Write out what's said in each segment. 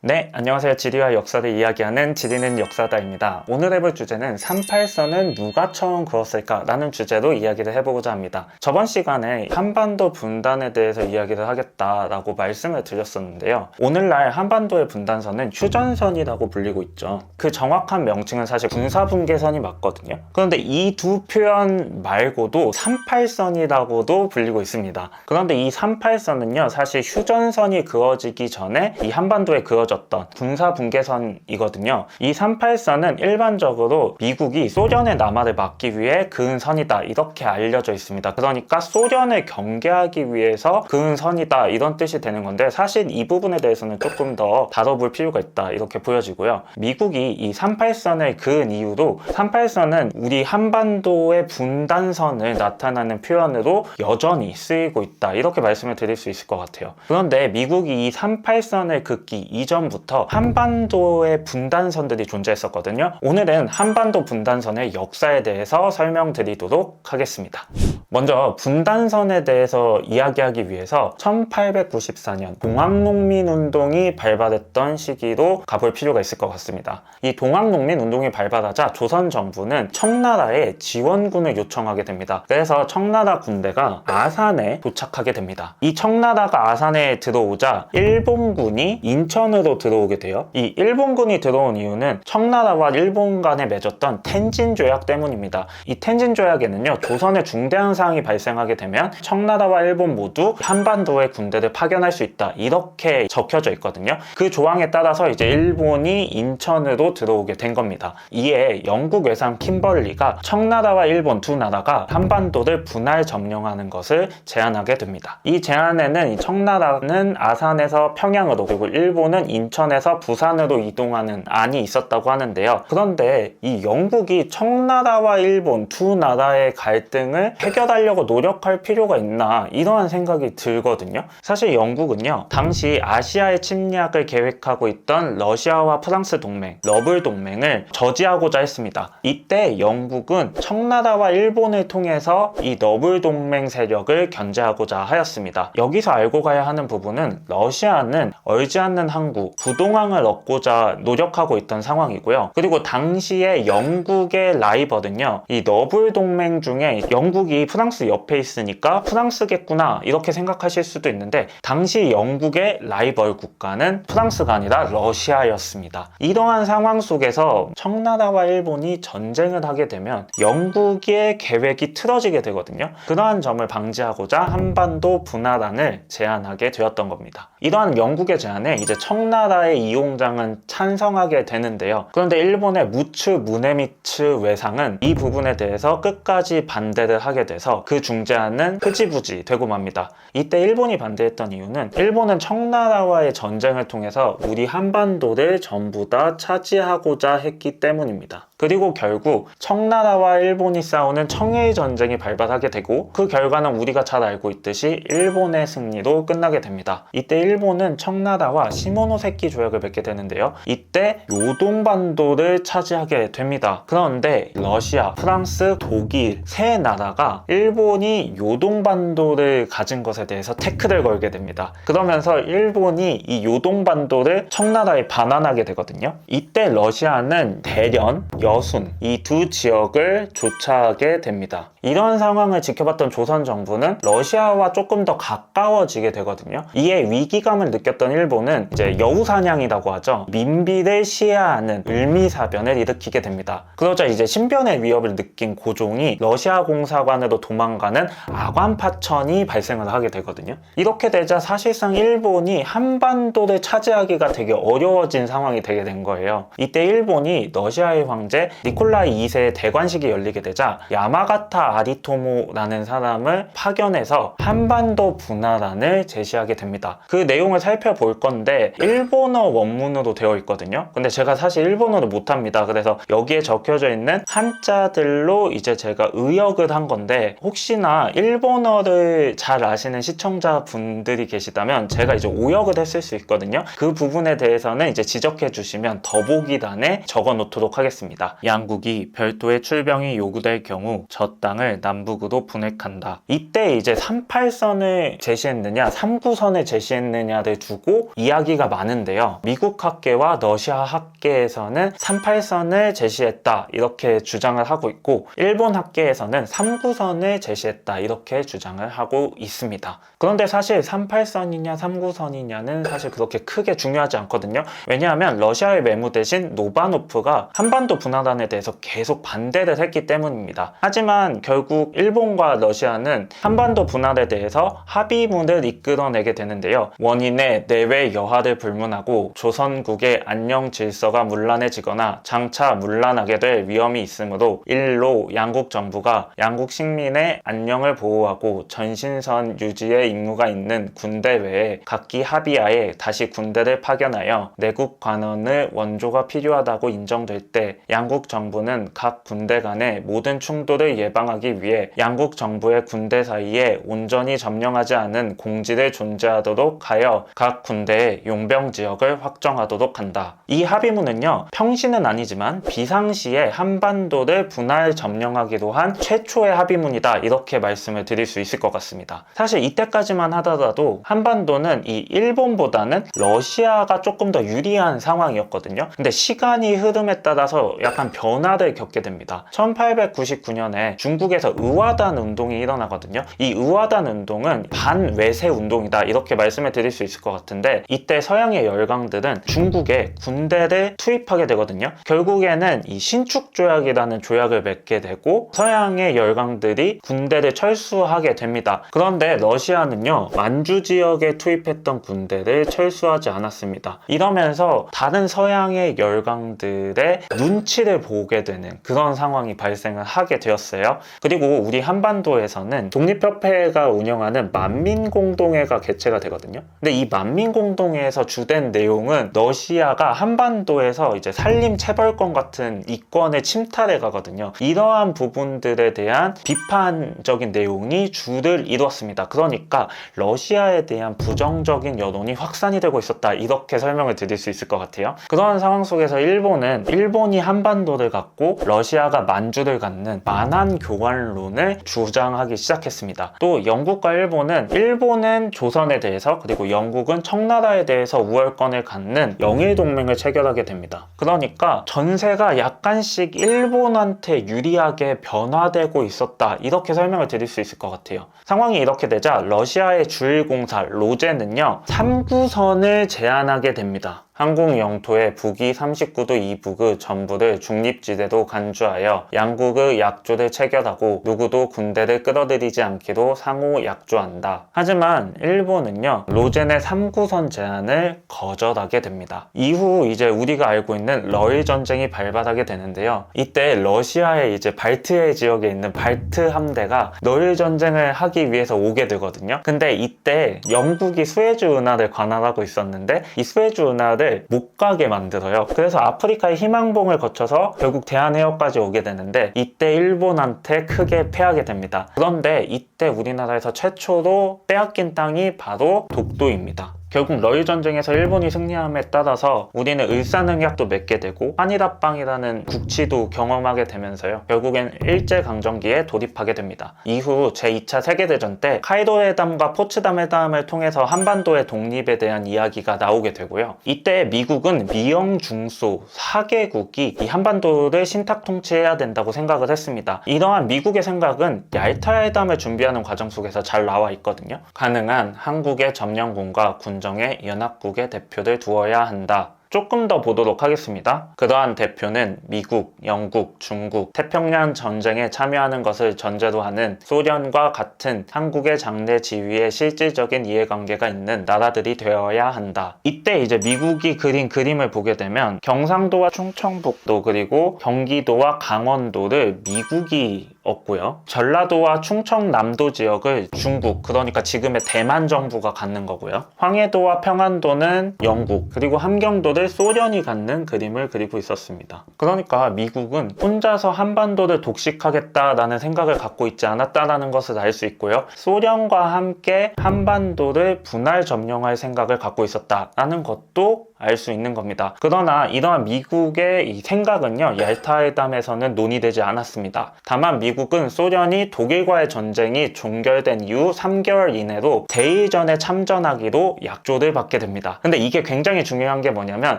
네, 안녕하세요. 지리와 역사를 이야기하는 지리는 역사다입니다. 오늘 해볼 주제는 38선은 누가 처음 그었을까? 라는 주제로 이야기를 해보고자 합니다. 저번 시간에 한반도 분단에 대해서 이야기를 하겠다라고 말씀을 드렸었는데요. 오늘날 한반도의 분단선은 휴전선이라고 불리고 있죠. 그 정확한 명칭은 사실 군사분계선이 맞거든요. 그런데 이 두 표현 말고도 38선이라고도 불리고 있습니다. 그런데 이 38선은요, 사실 휴전선이 그어지기 전에 이 한반도에 그어졌던 군사분계선이거든요. 이 38선은 일반적으로 미국이 소련의 남하를 막기 위해 그은 선이다 이렇게 알려져 있습니다. 그러니까 소련을 경계하기 위해서 그은 선이다 이런 뜻이 되는 건데, 사실 이 부분에 대해서는 조금 더 다뤄볼 필요가 있다 이렇게 보여지고요. 미국이 이 38선을 그은 이유로 38선은 우리 한반도의 분단선을 나타내는 표현으로 여전히 쓰이고 있다 이렇게 말씀을 드릴 수 있을 것 같아요. 그런데 미국이 이 38선을 긋기 이전부터 한반도의 분단선들이 존재했었거든요. 오늘은 한반도 분단선의 역사에 대해서 설명드리도록 하겠습니다. 먼저 분단선에 대해서 이야기하기 위해서 1894년 동학농민운동이 발발했던 시기로 가볼 필요가 있을 것 같습니다. 이 동학농민운동이 발발하자 조선 정부는 청나라에 지원군을 요청하게 됩니다. 그래서 청나라 군대가 아산에 도착하게 됩니다. 이 청나라가 아산에 들어오자 일본군이 인천으로 들어오게 돼요. 이 일본군이 들어온 이유는 청나라와 일본 간에 맺었던 텐진 조약 때문입니다. 이 텐진 조약에는요, 조선의 중대한 사항이 발생하게 되면 청나라와 일본 모두 한반도에 군대를 파견할 수 있다 이렇게 적혀져 있거든요. 그 조항에 따라서 이제 일본이 인천으로 들어오게 된 겁니다. 이에 영국 외상 킴벌리가 청나라와 일본 두 나라가 한반도를 분할 점령하는 것을 제안하게 됩니다. 이 제안에는 이 청나라는 아산에서 평양으로, 그리고 일본은 인천에서 부산으로 이동하는 안이 있었다고 하는데요. 그런데 이 영국이 청나라와 일본 두 나라의 갈등을 해결하려고 노력할 필요가 있나, 이러한 생각이 들거든요. 사실 영국은요, 당시 아시아의 침략을 계획하고 있던 러시아와 프랑스 동맹, 러블 동맹을 저지하고자 했습니다. 이때 영국은 청나라와 일본을 통해서 이 러블 동맹 세력을 견제하고자 하였습니다. 여기서 알고 가야 하는 부분은 러시아는 얼지 않는 항구 부동항을 얻고자 노력하고 있던 상황이고요. 그리고 당시에 영국의 라이벌은요, 이 러블 동맹 중에 영국이 프랑스 옆에 있으니까 프랑스겠구나 이렇게 생각하실 수도 있는데, 당시 영국의 라이벌 국가는 프랑스가 아니라 러시아였습니다. 이러한 상황 속에서 청나라와 일본이 전쟁을 하게 되면 영국의 계획이 틀어지게 되거든요. 그러한 점을 방지하고자 한반도 분할안을 제안하게 되었던 겁니다. 이러한 영국의 제안에 이제 청나라의 이용장은 찬성하게 되는데요. 그런데 일본의 무츠 무네미츠 외상은 이 부분에 대해서 끝까지 반대를 하게 돼서 그 중재안은 흐지부지 되고 맙니다. 이때 일본이 반대했던 이유는 일본은 청나라와의 전쟁을 통해서 우리 한반도를 전부 다 차지하고자 했기 때문입니다. 그리고 결국 청나라와 일본이 싸우는 청일 전쟁이 발발하게 되고, 그 결과는 우리가 잘 알고 있듯이 일본의 승리로 끝나게 됩니다. 이때 일본은 청나라와 시모노세키 조약을 맺게 되는데요. 이때 요동반도를 차지하게 됩니다. 그런데 러시아, 프랑스, 독일 세 나라가 일본이 요동반도를 가진 것에 대해서 태클을 걸게 됩니다. 그러면서 일본이 이 요동반도를 청나라에 반환하게 되거든요. 이때 러시아는 대련, 여순 이 두 지역을 조차하게 됩니다. 이런 상황을 지켜봤던 조선 정부는 러시아와 조금 더 가까워지게 되거든요. 이에 위기감을 느꼈던 일본은 이제 여우사냥이라고 하죠. 민비를 시해하는 을미사변을 일으키게 됩니다. 그러자 이제 신변의 위협을 느낀 고종이 러시아 공사관으로 도망가는 아관파천이 발생을 하게 되거든요. 이렇게 되자 사실상 일본이 한반도를 차지하기가 되게 어려워진 상황이 되게 된 거예요. 이때 일본이 러시아의 황제 니콜라이 2세의 대관식이 열리게 되자 야마가타 아리토모라는 사람을 파견해서 한반도 분할안을 제시하게 됩니다. 그 내용을 살펴볼 건데 일본어 원문으로 되어 있거든요. 근데 제가 사실 일본어를 못합니다. 그래서 여기에 적혀져 있는 한자들로 이제 제가 의역을 한 건데, 혹시나 일본어를 잘 아시는 시청자분들이 계시다면 제가 이제 오역을 했을 수 있거든요. 그 부분에 대해서는 이제 지적해 주시면 더보기란에 적어 놓도록 하겠습니다. 있습니다. 양국이 별도의 출병이 요구될 경우 저 땅을 남북으로 분획한다. 이때 이제 38선을 제시했느냐 39선을 제시했느냐를 두고 이야기가 많은데요. 미국 학계와 러시아 학계에서는 38선을 제시했다 이렇게 주장을 하고 있고, 일본 학계에서는 39선을 제시했다 이렇게 주장을 하고 있습니다. 그런데 사실 38선이냐 39선이냐는 사실 그렇게 크게 중요하지 않거든요. 왜냐하면 러시아의 매무 대신 노바노프가 한반도 분화단에 대해서 계속 반대를 했기 때문입니다. 하지만 결국 일본과 러시아는 한반도 분할에 대해서 합의문을 이끌어내게 되는데요. 원인의 내외 여하를 불문하고 조선국의 안녕 질서가 문란해지거나 장차 문란하게 될 위험이 있으므로 일로 양국 정부가 양국 식민의 안녕을 보호하고 전신선 유지의 임무가 있는 군대 외에 각기 합의하에 다시 군대를 파견하여 내국 관원의 원조가 필요하다고 인정될 때 양국 정부는 각 군대 간의 모든 충돌을 예방하기 위해 양국 정부의 군대 사이에 온전히 점령하지 않은 공지를 존재하도록 하여 각 군대의 용병 지역을 확정하도록 한다. 이 합의문은요, 평시는 아니지만 비상시에 한반도를 분할 점령하기로 한 최초의 합의문이다 이렇게 말씀을 드릴 수 있을 것 같습니다. 사실 이때까지만 하더라도 한반도는 이 일본보다는 러시아가 조금 더 유리한 상황이었거든요. 근데 시간이 흐름에 따라서 약간 변화를 겪게 됩니다. 1899년에 중국에서 의화단 운동이 일어나거든요. 이 의화단 운동은 반외세 운동이다 이렇게 말씀을 드릴 수 있을 것 같은데, 이때 서양의 열강들은 중국에 군대를 투입하게 되거든요. 결국에는 이 신축조약이라는 조약을 맺게 되고 서양의 열강들이 군대를 철수하게 됩니다. 그런데 러시아는요, 만주 지역에 투입했던 군대를 철수하지 않았습니다. 이러면서 다른 서양의 열강들의 눈치를 보게 되는 그런 상황이 발생을 하게 되었어요. 그리고 우리 한반도에서는 독립협회가 운영하는 만민공동회가 개최가 되거든요. 근데 이 만민공동회에서 주된 내용은 러시아가 한반도에서 이제 산림체벌권 같은 이권에 침탈해 가거든요. 이러한 부분들에 대한 비판적인 내용이 주를 이뤘습니다. 그러니까 러시아에 대한 부정적인 여론이 확산이 되고 있었다 이렇게 설명을 드릴 수 있을 것 같아요. 그러한 상황 속에서 일본이 한반도를 갖고 러시아가 만주를 갖는 만한 교환론을 주장하기 시작했습니다. 또 영국과 일본은 조선에 대해서, 그리고 영국은 청나라에 대해서 우월권을 갖는 영일동맹을 체결하게 됩니다. 그러니까 전세가 약간씩 일본한테 유리하게 변화되고 있었다 이렇게 설명을 드릴 수 있을 것 같아요. 상황이 이렇게 되자 러시아의 주일공사 로제는요, 3구선을 제안하게 됩니다. 한국 영토의 북위 39도 이북의 전부를 중립지대로 간주하여 양국의 약조를 체결하고 누구도 군대를 끌어들이지 않기로 상호 약조한다. 하지만 일본은요, 로젠의 3구선 제안을 거절하게 됩니다. 이후 이제 우리가 알고 있는 러일 전쟁이 발발하게 되는데요. 이때 러시아의 이제 발트해 지역에 있는 발트 함대가 러일 전쟁을 하기 위해서 오게 되거든요. 근데 이때 영국이 수에즈 운하를 관할하고 있었는데 이 수에즈 운하를 못 가게 만들어요. 그래서 아프리카의 희망봉을 거쳐서 결국 대한해협까지 오게 되는데 이때 일본한테 크게 패하게 됩니다. 그런데 이때 우리나라에서 최초로 빼앗긴 땅이 바로 독도입니다. 결국 러일 전쟁에서 일본이 승리함에 따라서 우리는 을사능약도 맺게 되고 한일합방이라는 국치도 경험하게 되면서요, 결국엔 일제강점기에 돌입하게 됩니다. 이후 제2차 세계대전 때 카이로 회담과 포츠담 회담을 통해서 한반도의 독립에 대한 이야기가 나오게 되고요. 이때 미국은 미영 중소 4개국이 이 한반도를 신탁 통치해야 된다고 생각을 했습니다. 이러한 미국의 생각은 얄타 회담을 준비하는 과정 속에서 잘 나와 있거든요. 가능한 한국의 점령군과 군정의 연합국의 대표를 두어야 한다. 조금 더 보도록 하겠습니다. 그러한 대표는 미국, 영국, 중국, 태평양 전쟁에 참여하는 것을 전제로 하는 소련과 같은 한국의 장래 지위에 실질적인 이해관계가 있는 나라들이 되어야 한다. 이때 이제 미국이 그린 그림을 보게 되면 경상도와 충청북도 그리고 경기도와 강원도를 미국이 얻고요. 전라도와 충청남도 지역을 중국, 그러니까 지금의 대만 정부가 갖는 거고요. 황해도와 평안도는 영국, 그리고 함경도를 소련이 갖는 그림을 그리고 있었습니다. 그러니까 미국은 혼자서 한반도를 독식하겠다라는 생각을 갖고 있지 않았다라는 것을 알 수 있고요. 소련과 함께 한반도를 분할 점령할 생각을 갖고 있었다라는 것도 알 수 있는 겁니다. 그러나 이러한 미국의 이 생각은요, 얄타 회담에서는 논의되지 않았습니다. 다만 미국은 소련이 독일과의 전쟁이 종결된 이후 3개월 이내로 대의전에 참전하기로 약조를 받게 됩니다. 근데 이게 굉장히 중요한 게 뭐냐면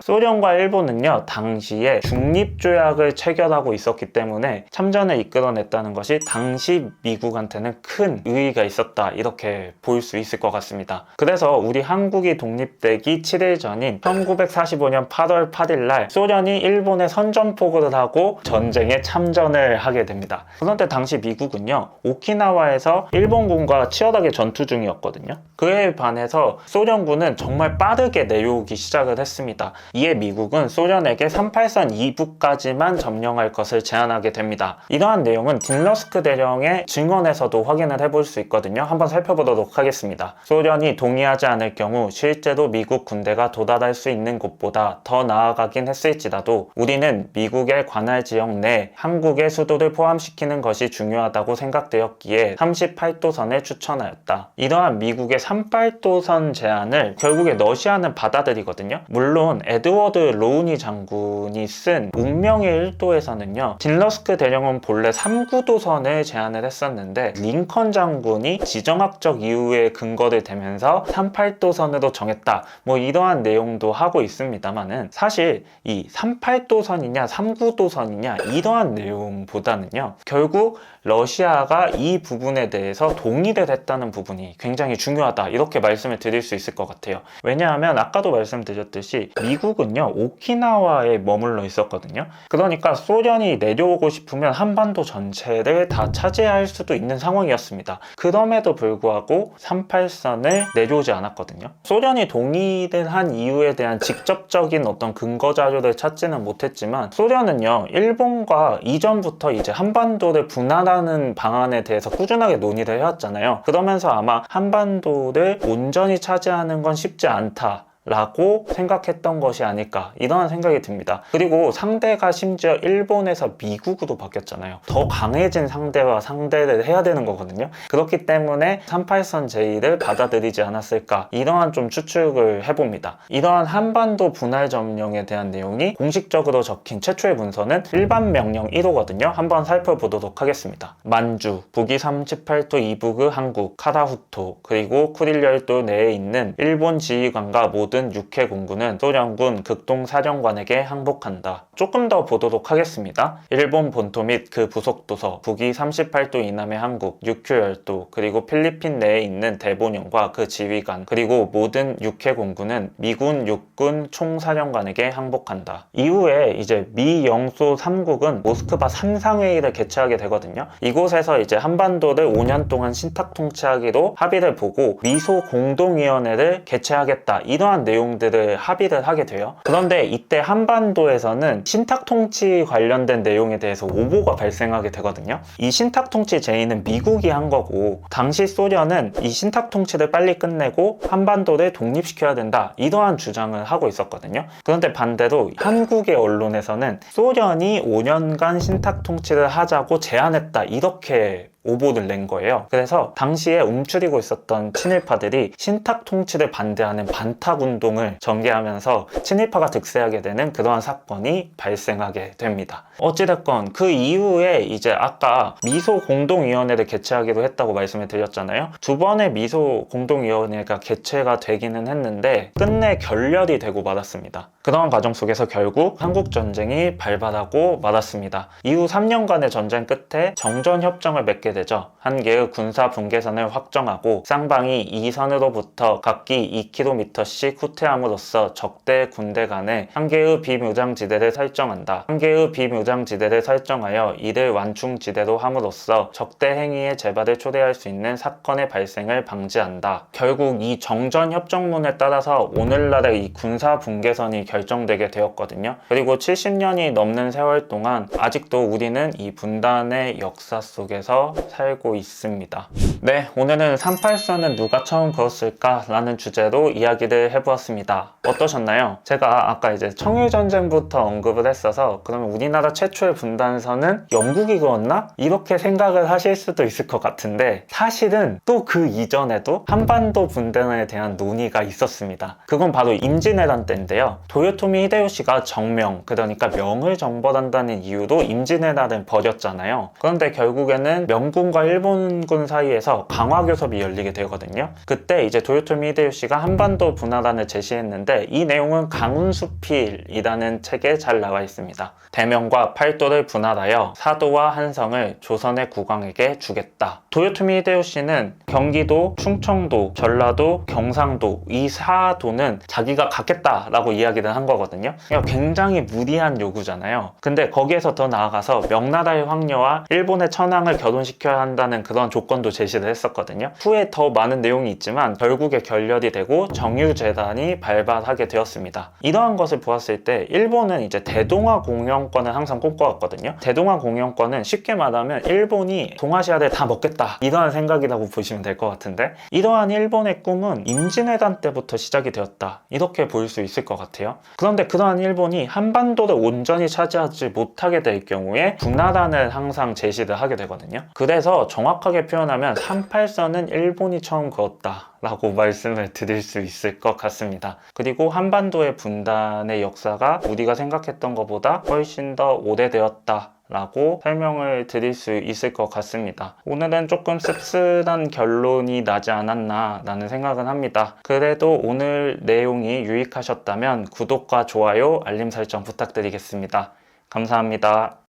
소련과 일본은요, 당시에 중립조약을 체결하고 있었기 때문에 참전을 이끌어냈다는 것이 당시 미국한테는 큰 의의가 있었다, 이렇게 볼 수 있을 것 같습니다. 그래서 우리 한국이 독립되기 7일 전인 1945년 8월 8일 날 소련이 일본에 선전포고를 하고 전쟁에 참전을 하게 됩니다. 그런데 당시 미국은요, 오키나와에서 일본군과 치열하게 전투 중이었거든요. 그에 반해서 소련군은 정말 빠르게 내려오기 시작을 했습니다. 이에 미국은 소련에게 38선 이북까지만 점령할 것을 제안하게 됩니다. 이러한 내용은 딜러스크 대령의 증언에서도 확인을 해볼 수 있거든요. 한번 살펴보도록 하겠습니다. 소련이 동의하지 않을 경우 실제로 미국 군대가 도달할 수 있는 곳보다 더 나아가긴 했을지라도 우리는 미국의 관할 지역 내 한국의 수도를 포함시키는 것이 중요하다고 생각되었기에 38도선을 추천하였다. 이러한 미국의 38도선 제안을 결국에 러시아는 받아들이거든요. 물론 에드워드 로우니 장군이 쓴 운명의 일도에서는요, 딜러스크 대령은 본래 39도선을 제안을 했었는데 링컨 장군이 지정학적 이유에 근거를 대면서 38도선으로 정했다, 뭐 이러한 내용도 하고 있습니다만은 사실 이 38도선이냐 39도선이냐 이러한 내용보다는요, 결국 러시아가 이 부분에 대해서 동의를 했다는 부분이 굉장히 중요하다, 이렇게 말씀을 드릴 수 있을 것 같아요. 왜냐하면 아까도 말씀드렸듯이 미국은요, 오키나와에 머물러 있었거든요. 그러니까 소련이 내려오고 싶으면 한반도 전체를 다 차지할 수도 있는 상황이었습니다. 그럼에도 불구하고 38선을 내려오지 않았거든요. 소련이 동의를 한 이유에 대한 직접적인 어떤 근거 자료를 찾지는 못했지만 소련은요, 일본과 이전부터 이제 한반도를 분할하는 방안에 대해서 꾸준하게 논의를 해왔잖아요. 그러면서 아마 한반도를 온전히 차지하는 건 쉽지 않다 라고 생각했던 것이 아닐까, 이런 생각이 듭니다. 그리고 상대가 심지어 일본에서 미국으로 바뀌었잖아요. 더 강해진 상대와 상대를 해야 되는 거거든요. 그렇기 때문에 38선 제의를 받아들이지 않았을까, 이러한 좀 추측을 해봅니다. 이러한 한반도 분할 점령에 대한 내용이 공식적으로 적힌 최초의 문서는 일반 명령 1호거든요. 한번 살펴보도록 하겠습니다. 만주, 북위 38도 이북의 한국, 카라후토, 그리고 쿠릴열도 내에 있는 일본 지휘관과 모든 육해 공군은 소련군 극동사령관에게 항복한다. 조금 더 보도록 하겠습니다. 일본 본토 및 그 부속도서, 북위 38도 이남의 한국, 육휴열도, 그리고 필리핀 내에 있는 대본영과 그 지휘관, 그리고 모든 육해 공군은 미군 육군 총사령관에게 항복한다. 이후에 이제 미 영소 3국은 모스크바 상상회의를 개최하게 되거든요. 이곳에서 이제 한반도를 5년 동안 신탁 통치하기로 합의를 보고 미소 공동위원회를 개최하겠다, 이러한 내용들을 합의를 하게 돼요. 그런데 이때 한반도에서는 신탁 통치 관련된 내용에 대해서 오보가 발생하게 되거든요. 이 신탁 통치 제의는 미국이 한 거고 당시 소련은 이 신탁 통치를 빨리 끝내고 한반도를 독립시켜야 된다, 이러한 주장을 하고 있었거든요. 그런데 반대로 한국의 언론에서는 소련이 5년간 신탁 통치를 하자고 제안했다, 이렇게 오보를 낸 거예요. 그래서 당시에 움츠리고 있었던 친일파들이 신탁 통치를 반대하는 반탁 운동을 전개하면서 친일파가 득세하게 되는 그러한 사건이 발생하게 됩니다. 어찌됐건 그 이후에 이제 아까 미소 공동위원회를 개최하기로 했다고 말씀을 드렸잖아요. 두 번의 미소 공동위원회가 개최가 되기는 했는데 끝내 결렬이 되고 말았습니다. 그러한 과정 속에서 결국 한국전쟁이 발발하고 말았습니다. 이후 3년간의 전쟁 끝에 정전협정을 맺게 되죠. 한 개의 군사 분계선을 확정하고 쌍방이 이 선으로부터 각기 2km씩 후퇴함으로써 적대 군대 간에 한 개의 비무장지대를 설정한다. 한 개의 비무장지대를 설정하여 이를 완충지대로 함으로써 적대 행위의 재발을 초래할 수 있는 사건의 발생을 방지한다. 결국 이 정전협정문에 따라서 오늘날의 이 군사 분계선이 결정되게 되었거든요. 그리고 70년이 넘는 세월 동안 아직도 우리는 이 분단의 역사 속에서 살고 있습니다. 네, 오늘은 38선은 누가 처음 그었을까? 라는 주제로 이야기를 해보았습니다. 어떠셨나요? 제가 아까 이제 청일전쟁부터 언급을 했어서 그러면 우리나라 최초의 분단선은 영국이 그었나? 이렇게 생각을 하실 수도 있을 것 같은데 사실은 또 그 이전에도 한반도 분단에 대한 논의가 있었습니다. 그건 바로 임진왜란 때인데요. 도요토미 히데요시가 정명, 그러니까 명을 정벌한다는 이유로 임진왜란을 벌였잖아요. 그런데 결국에는 명군과 일본군 사이에서 강화교섭이 열리게 되거든요. 그때 이제 도요토미 히데요시가 한반도 분화란을 제시했는데 이 내용은 강운수필이라는 책에 잘 나와 있습니다. 대명과 팔도를 분할하여 사도와 한성을 조선의 국왕에게 주겠다. 도요토미 히데요시는 경기도, 충청도, 전라도, 경상도 이 4도는 자기가 갖겠다라고 이야기를 한 거거든요. 그러니까 굉장히 무리한 요구잖아요. 근데 거기에서 더 나아가서 명나라의 황녀와 일본의 천황을 결혼시켜야 한다는 그런 조건도 제시를 했었거든요. 후에 더 많은 내용이 있지만 결국에 결렬이 되고 정유재단이 발발하게 되었습니다. 이러한 것을 보았을 때 일본은 이제 대동아 공영권을 항상 꿈꿔왔거든요. 대동아 공영권은 쉽게 말하면 일본이 동아시아를 다 먹겠다 이러한 생각이라고 보시면 될 것 같은데 이러한 일본의 꿈은 임진왜란 때부터 시작이 되었다 이렇게 볼 수 있을 것 같아요. 그런데 그러한 일본이 한반도를 온전히 차지하지 못하게 될 경우에 분화란을 항상 제시를 하게 되거든요. 그래서 정확하게 표현하면 38선은 일본이 처음 그었다 라고 말씀을 드릴 수 있을 것 같습니다. 그리고 한반도의 분단의 역사가 우리가 생각했던 것보다 훨씬 더 오래되었다 라고 설명을 드릴 수 있을 것 같습니다. 오늘은 조금 씁쓸한 결론이 나지 않았나 라는 생각은 합니다. 그래도 오늘 내용이 유익하셨다면 구독과 좋아요, 알림 설정 부탁드리겠습니다. 감사합니다.